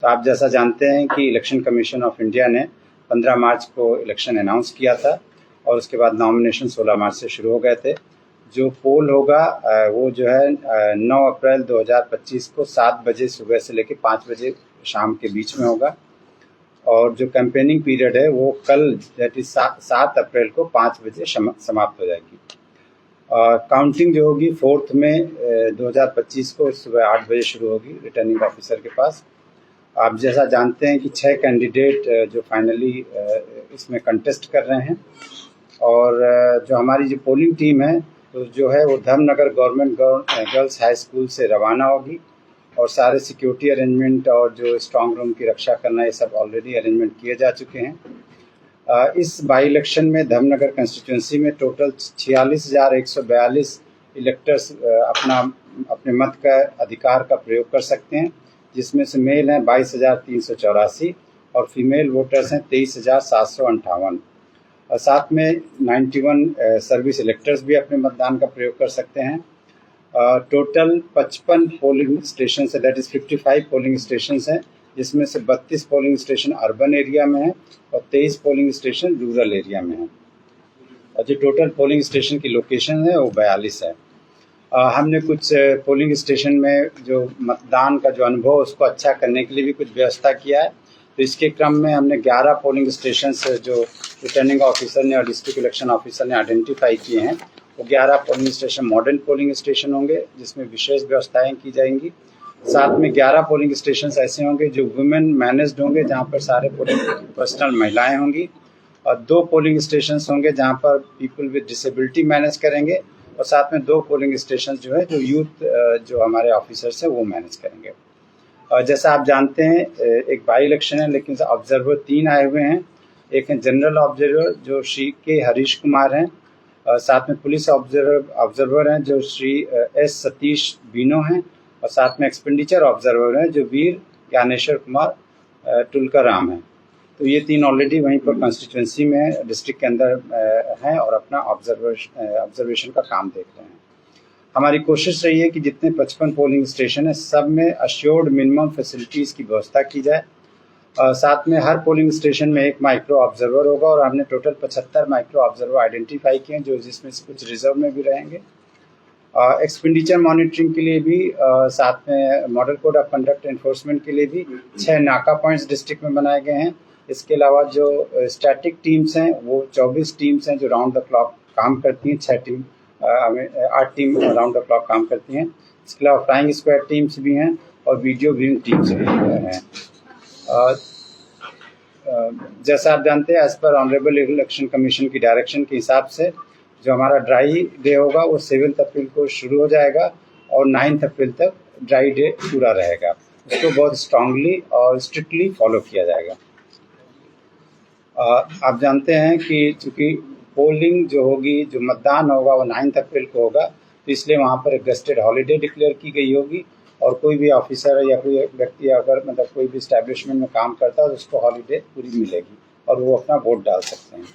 तो आप जैसा जानते हैं कि इलेक्शन कमीशन ऑफ इंडिया ने 15 मार्च को इलेक्शन अनाउंस किया था और उसके बाद नॉमिनेशन 16 मार्च से शुरू हो गए थे। जो पोल होगा वो जो है 9 अप्रैल 2025 को 7 बजे सुबह से लेकर 5 बजे शाम के बीच में होगा और जो कैंपेनिंग पीरियड है वो कल दैट इज 7 अप्रैल को 5 बजे समाप्त हो जाएगी। काउंटिंग जो होगी 4 मई 2025 को सुबह 8 बजे शुरू होगी रिटर्निंग ऑफिसर के पास। आप जैसा जानते हैं कि 6 कैंडिडेट जो फाइनली इसमें कंटेस्ट कर रहे हैं और जो हमारी जो पोलिंग टीम है तो जो है वो Dharmanagar government girls high school से रवाना होगी और सारे सिक्योरिटी अरेंजमेंट और जो स्ट्रांग रूम की रक्षा करना ये सब ऑलरेडी अरेंजमेंट किए जा चुके हैं। इस बाई इलेक्शन में धर्मनगर कंस्टिट्यूंसी में टोटल 46,142 इलेक्टर्स अपने मत का अधिकार का प्रयोग कर सकते हैं, जिसमें से मेल हैं 22,384 और फीमेल वोटर्स हैं 23,758 और साथ में 91 सर्विस इलेक्टर्स भी अपने मतदान का प्रयोग कर सकते हैं। टोटल 55 पोलिंग स्टेशन है, दैट इज़ 55 पोलिंग स्टेशन हैं, जिसमें से 32 पोलिंग स्टेशन अर्बन एरिया में है और 23 पोलिंग स्टेशन रूरल एरिया में है और जो टोटल पोलिंग स्टेशन की लोकेशन है वो 42 है। हमने कुछ पोलिंग स्टेशन में जो मतदान का जो अनुभव उसको अच्छा करने के लिए भी कुछ व्यवस्था किया है। तो इसके क्रम में हमने 11 पोलिंग स्टेशन जो रिटर्निंग ऑफिसर ने और डिस्ट्रिक्ट इलेक्शन ऑफिसर ने आइडेंटिफाई किए हैं वो 11 polling station modern polling station होंगे जिसमें विशेष व्यवस्थाएं की जाएंगी। साथ में 11 पोलिंग स्टेशन ऐसे होंगे जो वुमेन मैनेज्ड होंगे, जहाँ पर सारे पोलिंग पर्सनल महिलाएँ होंगी और 2 पोलिंग स्टेशन होंगे जहाँ पर पीपल विद डिसेबिलिटी मैनेज करेंगे और साथ में 2 पोलिंग स्टेशन जो है जो यूथ जो हमारे ऑफिसर्स हैं वो मैनेज करेंगे। और जैसा आप जानते हैं एक बाई इलेक्शन है लेकिन ऑब्जर्वर 3 आए हुए हैं। एक हैं जनरल ऑब्जर्वर जो श्री के हरीश कुमार हैं, साथ में पुलिस ऑब्जर्वर हैं जो श्री एस सतीश बीनो हैं और साथ में एक्सपेंडिचर ऑब्जर्वर हैं जो वीर ज्ञानेश्वर कुमार टुलकाराम हैं। तो ये 3 ऑलरेडी वहीं पर कॉन्स्टिट्यूंसी में डिस्ट्रिक्ट के अंदर हैं और अपना ऑब्जर्वेशन का काम देख रहे हैं। हमारी कोशिश रही है कि जितने 55 पोलिंग स्टेशन है सब में अश्योर्ड मिनिमम फैसिलिटीज़ की व्यवस्था की जाए। साथ में हर पोलिंग स्टेशन में एक माइक्रो ऑब्जर्वर होगा और हमने टोटल 75 माइक्रो ऑब्जर्वर आइडेंटिफाई किए हैं जो जिसमें से कुछ रिजर्व में भी रहेंगे। एक्सपेंडिचर मॉनिटरिंग के लिए भी साथ में model code of conduct enforcement के लिए भी 6 नाका पॉइंट्स डिस्ट्रिक्ट में बनाए गए हैं। इसके अलावा जो स्टैटिक टीम्स हैं वो 24 टीम्स हैं जो राउंड द क्लॉक काम करती हैं। 8 टीम राउंड द क्लॉक काम करती हैं। इसके अलावा फ्लाइंग स्क्वाड टीम्स भी हैं और वीडियो ग्रीन टीम्स भी हैं। जैसा आप जानते हैं एज पर ऑनरेबल इलेक्शन कमीशन की डायरेक्शन के हिसाब से जो हमारा ड्राई डे होगा वो 7 अप्रैल को शुरू हो जाएगा और 9 अप्रैल तक ड्राई डे पूरा रहेगा। उसको बहुत स्ट्रांगली और स्ट्रिक्टली फॉलो किया जाएगा। आप जानते हैं कि चूँकि पोलिंग जो होगी जो मतदान होगा वो 9 अप्रैल को होगा तो इसलिए वहाँ पर एक गस्टेड हॉलीडे डिक्लेयर की गई होगी और कोई भी ऑफिसर या कोई व्यक्ति अगर मतलब कोई भी इस्टेब्लिशमेंट में काम करता है तो उसको हॉलीडे पूरी मिलेगी और वो अपना वोट डाल सकते हैं।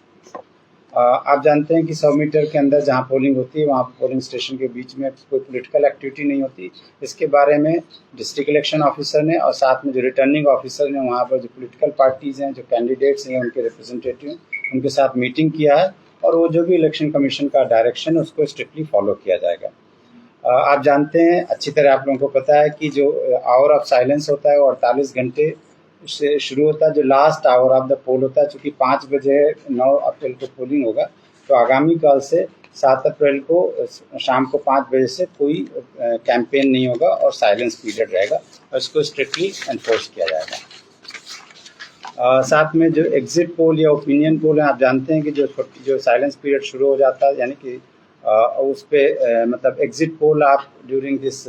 आप जानते हैं कि 100 मीटर के अंदर जहाँ पोलिंग होती है वहाँ पोलिंग स्टेशन के बीच में कोई पॉलिटिकल एक्टिविटी नहीं होती। इसके बारे में डिस्ट्रिक्ट इलेक्शन ऑफिसर ने और साथ में जो रिटर्निंग ऑफिसर ने वहाँ पर जो पॉलिटिकल पार्टीज़ हैं जो कैंडिडेट्स हैं उनके रिप्रेजेंटेटिव उनके साथ मीटिंग किया है और वो जो भी इलेक्शन कमीशन का डायरेक्शन है उसको स्ट्रिक्टली फॉलो किया जाएगा। आप जानते हैं अच्छी तरह आप लोगों को पता है कि जो आवर ऑफ साइलेंस होता है वो 48 घंटे से शुरू होता है। जो लास्ट आवर ऑफ द पोल होता है चूँकि 5 बजे 9 अप्रैल को पोलिंग होगा तो आगामी कल से 7 अप्रैल को शाम को 5 बजे से कोई कैंपेन नहीं होगा और साइलेंस पीरियड रहेगा और इसको स्ट्रिक्टली एनफोर्स किया जाएगा। साथ में जो एग्जिट पोल या ओपिनियन पोल है आप जानते हैं कि जो साइलेंस पीरियड शुरू हो जाता है यानी कि उस पर मतलब एग्जिट पोल आप ड्यूरिंग दिस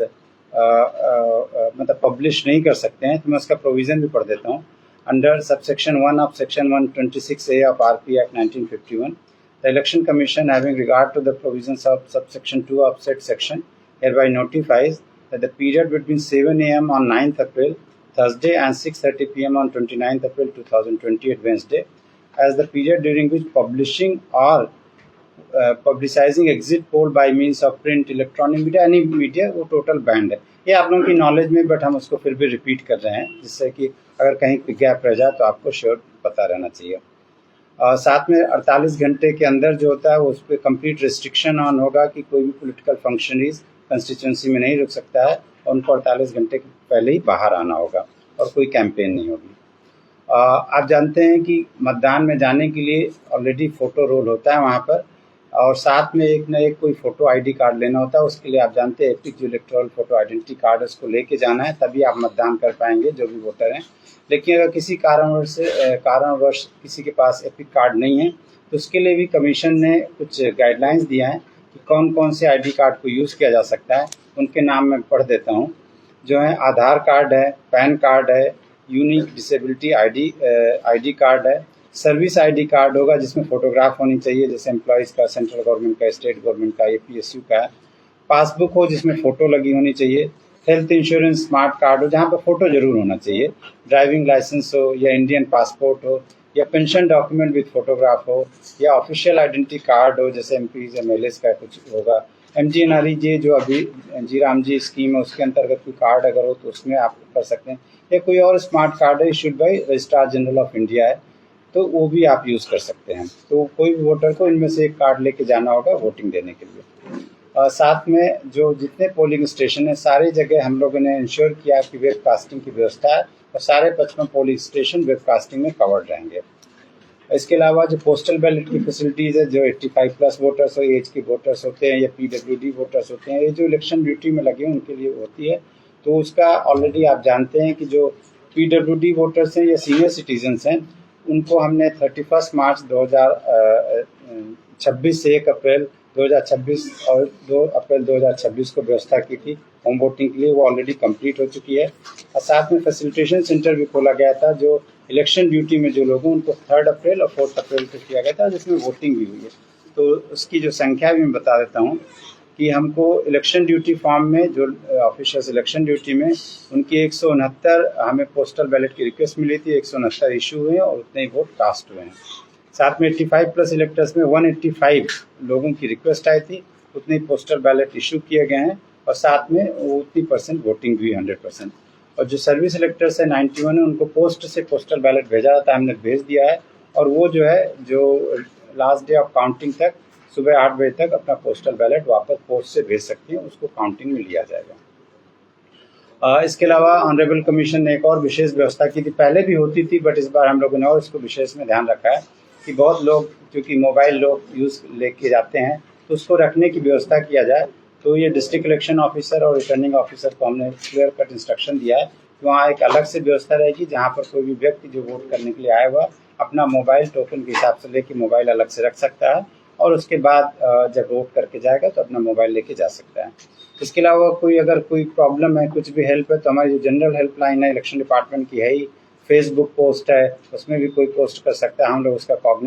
मतलब पब्लिश नहीं कर सकते हैं। तो मैं उसका प्रोविज़न भी पढ़ देता हूँ। Under subsection 1 of section 126A of RP Act 1951 the election commission having regard to the provisions of subsection 2 of set section hereby notifies that the period between 7 AM on 9th April Thursday and 6:30 PM on 29th April 2020 Wednesday as the period during which publishing or पब्लिसाइजिंग exit poll bye means of print, electronic media, any media, वो total band है। ये आप लोगों की knowledge में, but हम उसको फिर भी रिपीट कर रहे हैं, जिससे कि अगर कहीं कोई गैप रह जाए तो आपको श्योर पता रहना चाहिए। साथ में 48 घंटे के अंदर जो होता है वो उस पर कंप्लीट रिस्ट्रिक्शन ऑन होगा कि कोई भी पॉलिटिकल फंक्शनरीज कंस्टिट्यूंसी में नहीं रुक सकता है, और उनको 48 घंटे के पहले ही बाहर आना होगा, और कोई कैंपेन नहीं होगी। आप जानते हैं कि मतदान में जाने के लिए ऑलरेडी फ़ोटो रोल होता है वहाँ पर, और साथ में एक न एक कोई फ़ोटो आईडी कार्ड लेना होता है। उसके लिए आप जानते हैं एपिक जो इलेक्टोरल फ़ोटो आइडेंटिटी कार्ड है उसको लेके जाना है, तभी आप मतदान कर पाएंगे जो भी वोटर हैं। लेकिन अगर किसी कारणवश किसी के पास एपिक कार्ड नहीं है तो उसके लिए भी कमीशन ने कुछ गाइडलाइंस दिया है कि कौन कौन से आईडी कार्ड को यूज़ किया जा सकता है। उनके नाम मैं पढ़ देता हूँ, जो है आधार कार्ड है, पैन कार्ड है, यूनिक डिसेबिलिटी आईडी कार्ड है, सर्विस आईडी कार्ड होगा जिसमें फ़ोटोग्राफ होनी चाहिए, जैसे एम्प्लॉयज़ का, सेंट्रल गवर्नमेंट का, स्टेट गवर्नमेंट का, या PSU का है। पासबुक हो जिसमें फ़ोटो लगी होनी चाहिए। हेल्थ इंश्योरेंस स्मार्ट कार्ड हो जहाँ पर फ़ोटो ज़रूर होना चाहिए। ड्राइविंग लाइसेंस हो, या इंडियन पासपोर्ट हो, या पेंशन डॉक्यूमेंट विद फ़ोटोग्राफ हो, या ऑफिशियल आइडेंटिटी कार्ड हो, जैसे MPs MLAs का कुछ होगा। MGNREGA जो अभी जी राम जी स्कीम है उसके अंतर्गत कोई कार्ड अगर हो तो उसमें आप कर सकते हैं, या कोई और स्मार्ट कार्ड है issued by registrar general of India है तो वो भी आप यूज़ कर सकते हैं। तो कोई भी वोटर को इनमें से एक कार्ड लेके जाना होगा वोटिंग देने के लिए। साथ में जो जितने पोलिंग स्टेशन है सारी जगह हम लोगों ने इंश्योर किया कि वेबकास्टिंग की व्यवस्था है, और सारे 55 पोलिंग स्टेशन वेबकास्टिंग में कवर्ड रहेंगे। इसके अलावा जो पोस्टल बैलेट की फैसिलिटीज़ है, जो 85+ वोटर्स हो, एज के वोटर्स होते हैं, या PWD वोटर्स होते हैं, ये जो इलेक्शन ड्यूटी में लगे हैं उनके लिए होती है। तो उसका ऑलरेडी आप जानते हैं कि जो PWD वोटर्स हैं या सीनियर सिटीजन्स हैं उनको हमने 31 मार्च 2026 से 1 अप्रैल 2026 और 2 अप्रैल 2026 को व्यवस्था की थी होम वोटिंग के लिए, वो ऑलरेडी कंप्लीट हो चुकी है। और साथ में फैसिलिटेशन सेंटर भी खोला गया था जो इलेक्शन ड्यूटी में जो लोग हैं उनको 3 अप्रैल और 4 अप्रैल को किया गया था, जिसमें वोटिंग भी हुई है। तो उसकी जो संख्या भी मैं बता देता हूँ कि हमको इलेक्शन ड्यूटी फॉर्म में जो ऑफिसर्स इलेक्शन ड्यूटी में उनकी 169 हमें पोस्टल बैलेट की रिक्वेस्ट मिली थी, 169 इशू हुए हैं और उतने ही वोट कास्ट हुए हैं। साथ में 85+ इलेक्टर्स में 185 लोगों की रिक्वेस्ट आई थी, उतने ही पोस्टल बैलेट इशू किए गए हैं, और साथ में उतनी % वोटिंग भी 100%। और जो सर्विस इलेक्टर्स है 91 है उनको पोस्ट से पोस्टल बैलेट भेजा था, हमने भेज दिया है, और वो जो है जो लास्ट डे ऑफ काउंटिंग तक सुबह 8 बजे तक अपना पोस्टल बैलेट वापस पोस्ट से भेज सकते हैं, उसको काउंटिंग में लिया जाएगा। इसके अलावा ऑनरेबल कमीशन ने एक और विशेष व्यवस्था की थी, पहले भी होती थी बट इस बार हम लोगों ने और इसको विशेष में ध्यान रखा है कि बहुत लोग क्योंकि मोबाइल लोग यूज़ लेके जाते हैं तो उसको रखने की व्यवस्था किया जाए। तो ये डिस्ट्रिक्ट इलेक्शन ऑफिसर और रिटर्निंग ऑफिसर को हमने क्लियर कट इंस्ट्रक्शन दिया है कि वहाँ एक अलग से व्यवस्था रहेगी जहाँ पर कोई भी व्यक्ति जो वोट करने के लिए आया हुआ अपना मोबाइल टोकन के हिसाब से लेके मोबाइल अलग से रख सकता है, और उसके बाद जब वोट करके जाएगा तो अपना मोबाइल लेके जा सकता है। इसके अलावा अगर कोई प्रॉब्लम है, कुछ भी हेल्प है, तो हमारी जो जनरल हेल्पलाइन है इलेक्शन डिपार्टमेंट की है ही, फेसबुक पोस्ट है उसमें भी कोई पोस्ट कर सकता है, हम लोग उसका